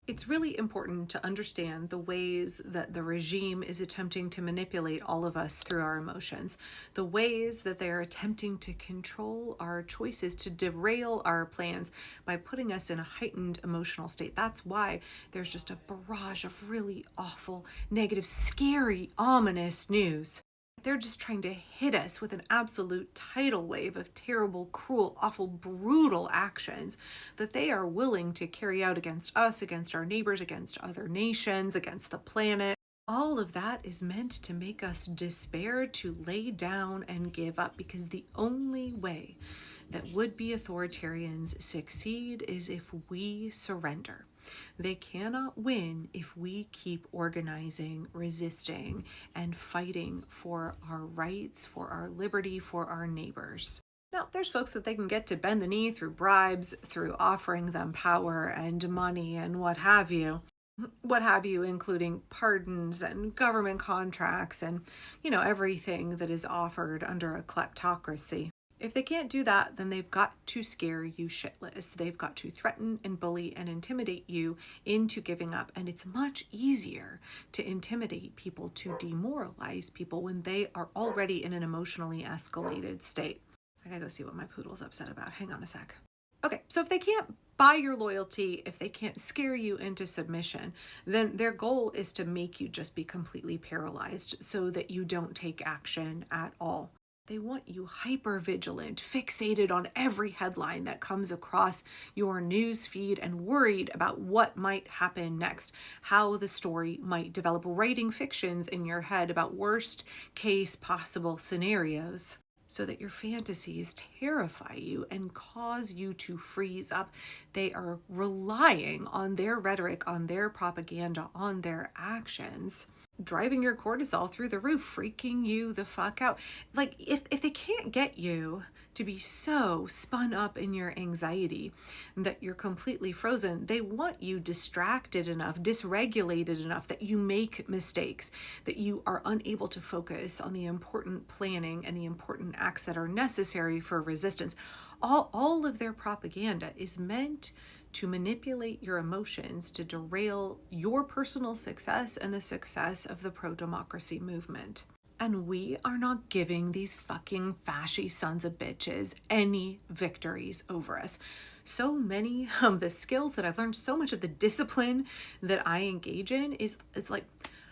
It's really important to understand the ways that the regime is attempting to manipulate all of us through our emotions, the ways that they are attempting to control our choices, to derail our plans by putting us in a heightened emotional state. That's why there's just a barrage of really awful, negative, scary, ominous news. They're just trying to hit us with an absolute tidal wave of terrible, cruel, awful, brutal actions that they are willing to carry out against us, against our neighbors, against other nations, against the planet. All of that is meant to make us despair, to lay down and give up, because the only way that would-be authoritarians succeed is if we surrender. They cannot win if we keep organizing, resisting, and fighting for our rights, for our liberty, for our neighbors. Now, there's folks that they can get to bend the knee through bribes, through offering them power and money and what have you. What have you, including pardons and government contracts and, everything that is offered under a kleptocracy. If they can't do that, then they've got to scare you shitless. They've got to threaten and bully and intimidate you into giving up. And it's much easier to intimidate people, to demoralize people when they are already in an emotionally escalated state. I gotta go see what my poodle's upset about. Hang on a sec. Okay, so if they can't buy your loyalty, if they can't scare you into submission, then their goal is to make you just be completely paralyzed so that you don't take action at all. They want you hyper vigilant, fixated on every headline that comes across your news feed and worried about what might happen next, how the story might develop, writing fictions in your head about worst case possible scenarios, so that your fantasies terrify you and cause you to freeze up. They are relying on their rhetoric, on their propaganda, on their actions, driving your cortisol through the roof, freaking you the fuck out. Like, if they can't get you to be so spun up in your anxiety that you're completely frozen, they want you distracted enough, dysregulated enough that you make mistakes, that you are unable to focus on the important planning and the important acts that are necessary for resistance. All of their propaganda is meant to manipulate your emotions, to derail your personal success and the success of the pro-democracy movement. And we are not giving these fucking fascy sons of bitches any victories over us. So many of the skills that I've learned, so much of the discipline that I engage in is like,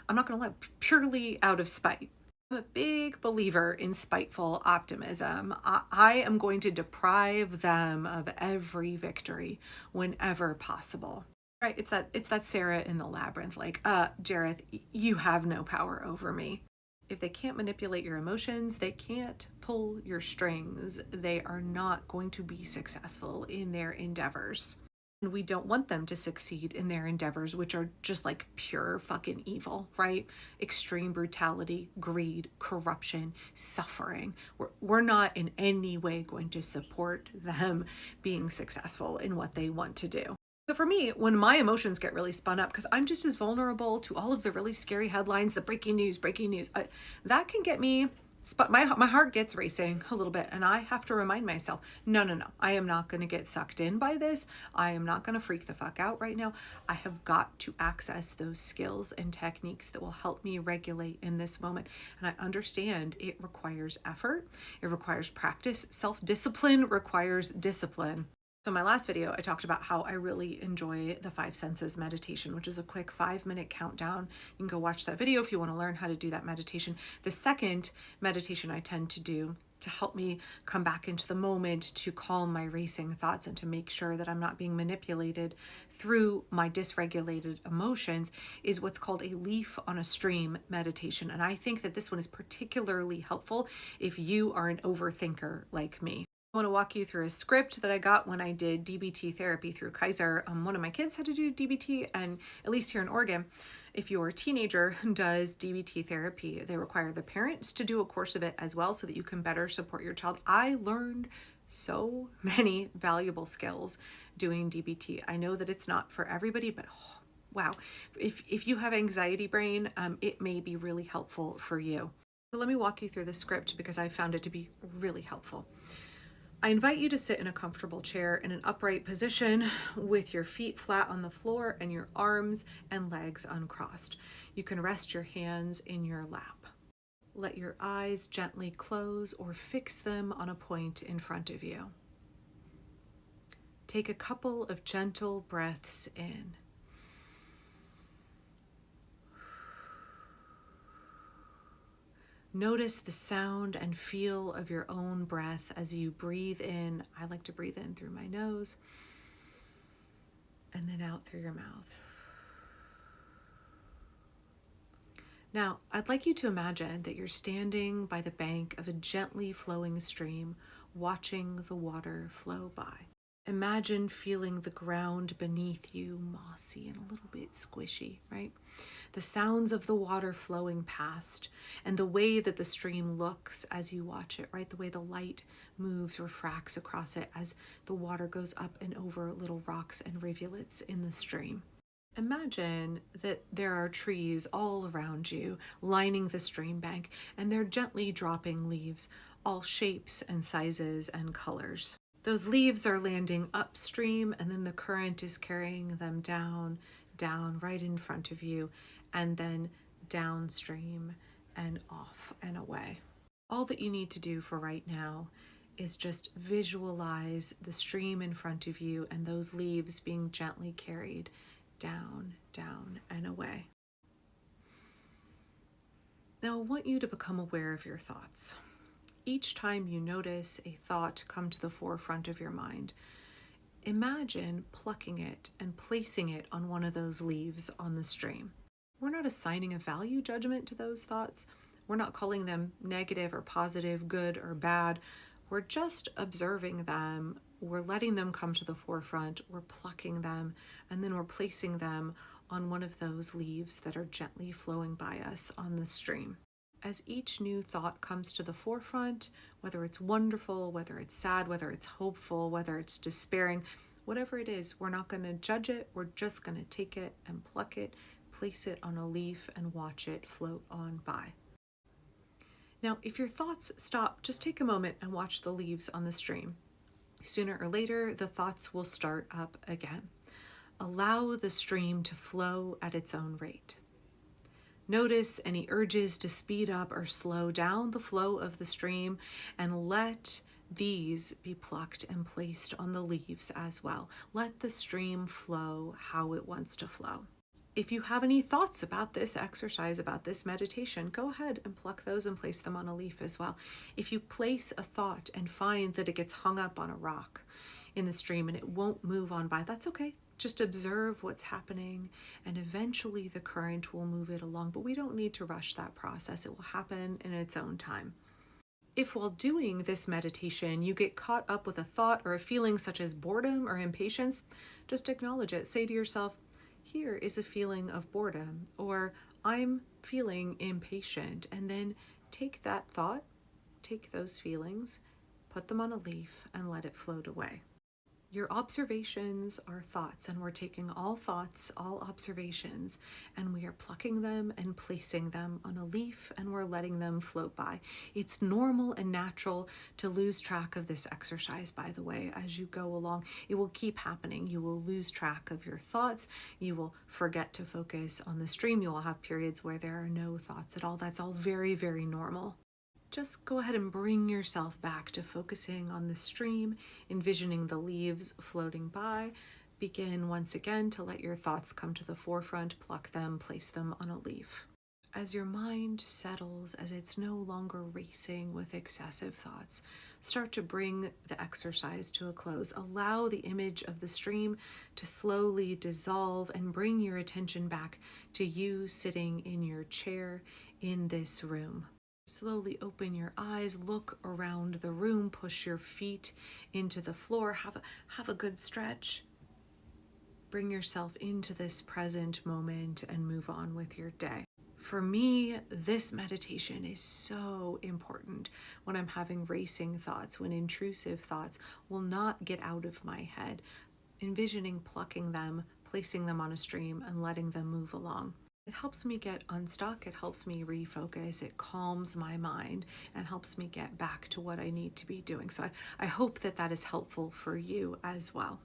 I'm not gonna lie, purely out of spite. I'm a big believer in spiteful optimism. I am going to deprive them of every victory whenever possible. Right? It's that Sarah in the labyrinth, like, Jareth, you have no power over me. If they can't manipulate your emotions, they can't pull your strings, they are not going to be successful in their endeavors. And we don't want them to succeed in their endeavors, which are just like pure fucking evil, right? Extreme brutality, greed, corruption, suffering. We're not in any way going to support them being successful in what they want to do. So for me, when my emotions get really spun up, because I'm just as vulnerable to all of the really scary headlines, the breaking news, that can get me, my heart gets racing a little bit, and I have to remind myself, no, I am not going to get sucked in by this. I am not going to freak the fuck out right now. I have got to access those skills and techniques that will help me regulate in this moment. And I understand it requires effort. It requires practice. Self-discipline requires discipline. So in my last video, I talked about how I really enjoy the 5 senses meditation, which is a quick 5-minute countdown. You can go watch that video if you want to learn how to do that meditation. The second meditation I tend to do to help me come back into the moment, to calm my racing thoughts, and to make sure that I'm not being manipulated through my dysregulated emotions, is what's called a leaf on a stream meditation. And I think that this one is particularly helpful if you are an overthinker like me. I want to walk you through a script that I got when I did DBT therapy through Kaiser. One of my kids had to do DBT, and at least here in Oregon, if your teenager does DBT therapy, they require the parents to do a course of it as well so that you can better support your child. I learned so many valuable skills doing DBT. I know that it's not for everybody, but wow, if you have anxiety brain, it may be really helpful for you. So let me walk you through the script because I found it to be really helpful. I invite you to sit in a comfortable chair in an upright position with your feet flat on the floor and your arms and legs uncrossed. You can rest your hands in your lap. Let your eyes gently close or fix them on a point in front of you. Take a couple of gentle breaths in. Notice the sound and feel of your own breath as you breathe in. I like to breathe in through my nose and then out through your mouth. Now, I'd like you to imagine that you're standing by the bank of a gently flowing stream, watching the water flow by. Imagine feeling the ground beneath you mossy and a little bit squishy, right? The sounds of the water flowing past and the way that the stream looks as you watch it, right? The way the light moves, refracts across it as the water goes up and over little rocks and rivulets in the stream. Imagine that there are trees all around you lining the stream bank, and they're gently dropping leaves, all shapes and sizes and colors. Those leaves are landing upstream, and then the current is carrying them down right in front of you, and then downstream and off and away. All that you need to do for right now is just visualize the stream in front of you and those leaves being gently carried down, and away. Now I want you to become aware of your thoughts. Each time you notice a thought come to the forefront of your mind, imagine plucking it and placing it on one of those leaves on the stream. We're not assigning a value judgment to those thoughts. We're not calling them negative or positive, good or bad. We're just observing them. We're letting them come to the forefront. We're plucking them, and then we're placing them on one of those leaves that are gently flowing by us on the stream. As each new thought comes to the forefront, whether it's wonderful, whether it's sad, whether it's hopeful, whether it's despairing, whatever it is, we're not going to judge it. We're just going to take it and pluck it, place it on a leaf, and watch it float on by. Now, if your thoughts stop, just take a moment and watch the leaves on the stream. Sooner or later, the thoughts will start up again. Allow the stream to flow at its own rate. Notice any urges to speed up or slow down the flow of the stream, and let these be plucked and placed on the leaves as well. Let the stream flow how it wants to flow. If you have any thoughts about this exercise, about this meditation, go ahead and pluck those and place them on a leaf as well. If you place a thought and find that it gets hung up on a rock in the stream and it won't move on by, that's okay. Just observe what's happening, and eventually the current will move it along, but we don't need to rush that process. It will happen in its own time. If while doing this meditation, you get caught up with a thought or a feeling such as boredom or impatience, just acknowledge it. Say to yourself, here is a feeling of boredom, or I'm feeling impatient, and then take that thought, take those feelings, put them on a leaf, and let it float away. Your observations are thoughts, and we're taking all thoughts, all observations, and we are plucking them and placing them on a leaf, and we're letting them float by. It's normal and natural to lose track of this exercise, by the way, as you go along. It will keep happening. You will lose track of your thoughts. You will forget to focus on the stream. You will have periods where there are no thoughts at all. That's all very, very normal. Just go ahead and bring yourself back to focusing on the stream, envisioning the leaves floating by. Begin once again to let your thoughts come to the forefront, pluck them, place them on a leaf. As your mind settles, as it's no longer racing with excessive thoughts, start to bring the exercise to a close. Allow the image of the stream to slowly dissolve and bring your attention back to you sitting in your chair in this room. Slowly open your eyes, look around the room, push your feet into the floor, have a good stretch. Bring yourself into this present moment and move on with your day. For me, this meditation is so important when I'm having racing thoughts, when intrusive thoughts will not get out of my head. Envisioning plucking them, placing them on a stream, and letting them move along. It helps me get unstuck, it helps me refocus, it calms my mind, and helps me get back to what I need to be doing. So I hope that that is helpful for you as well.